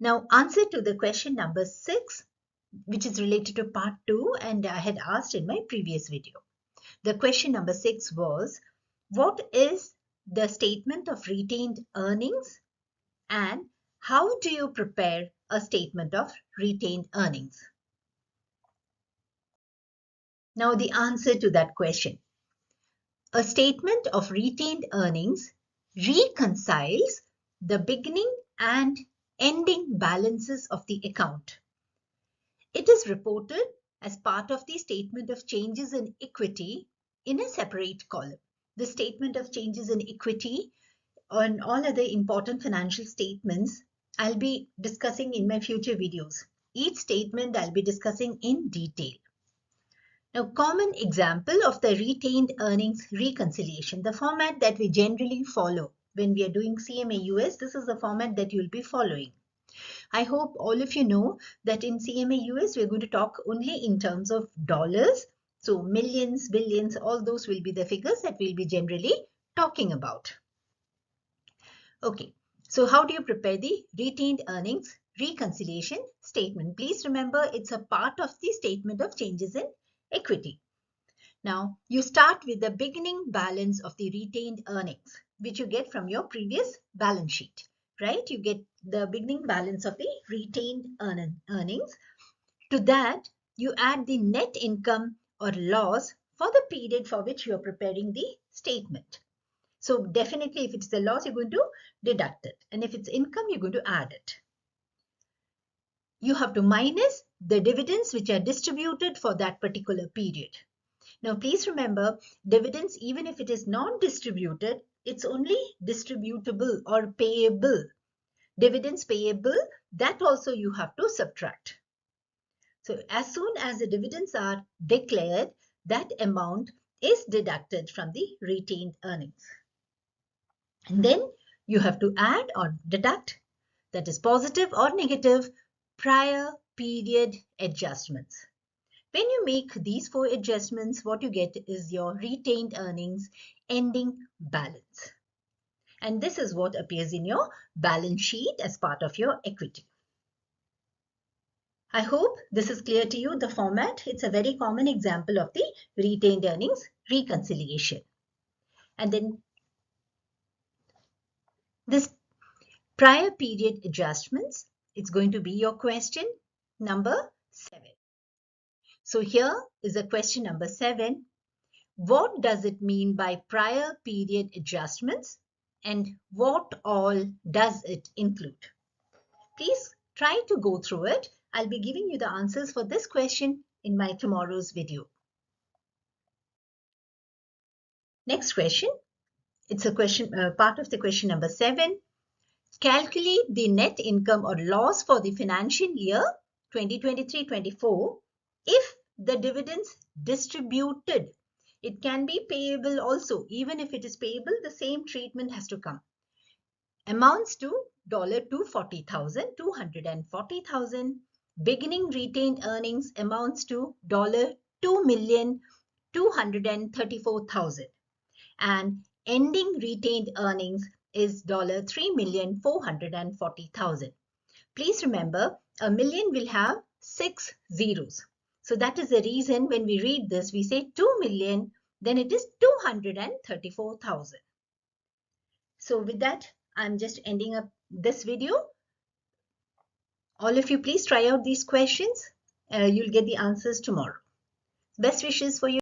Now, answer to the question number 6, which is related to part 2 and I had asked in my previous video. The question number 6 was, what is the statement of retained earnings and how do you prepare a statement of retained earnings? Now, the answer to that question. A statement of retained earnings reconciles the beginning and ending balances of the account. It is reported as part of the statement of changes in equity in a separate column. The statement of changes in equity and all other important financial statements I'll be discussing in my future videos. Each statement I'll be discussing in detail. Now, common example of the retained earnings reconciliation, the format that we generally follow when we are doing CMA US, this is the format that you'll be following. I hope all of you know that in CMA US, we're going to talk only in terms of dollars. So millions, billions, all those will be the figures that we'll be generally talking about. Okay, so how do you prepare the retained earnings reconciliation statement? Please remember it's a part of the statement of changes in equity. Now, you start with the beginning balance of the retained earnings, which you get from your previous balance sheet, right? You get the beginning balance of the retained earnings. To that, you add the net income or loss for the period for which you are preparing the statement. So definitely, if it's the loss, you're going to deduct it. And if it's income, you're going to add it. You have to minus the dividends which are distributed for that particular period. Now, please remember, dividends, even if it is non-distributed, it's only distributable or payable. Dividends payable, that also you have to subtract. So, as soon as the dividends are declared, that amount is deducted from the retained earnings. And then you have to add or deduct, that is positive or negative, prior period adjustments. When you make these 4 adjustments, what you get is your retained earnings ending balance. And this is what appears in your balance sheet as part of your equity. I hope this is clear to you, the format. It's a very common example of the retained earnings reconciliation. And then this prior period adjustments, it's going to be your question number 7. So here is a question number 7. What does it mean by prior period adjustments and what all does it include? Please try to go through it. I'll be giving you the answers for this question in my tomorrow's video. Next question. It's a question, part of the question number 7. Calculate the net income or loss for the financial year 2023-24 if the dividends distributed. It can be payable also. Even if it is payable, the same treatment has to come. Amounts to $240,000. Beginning retained earnings amounts to $2,234,000. And ending retained earnings is $3,440,000. Please remember, a million will have 6 zeros. So that is the reason when we read this, we say 2 million, then it is 234,000. So with that, I'm just ending up this video. All of you, please try out these questions. You'll get the answers tomorrow. Best wishes for you.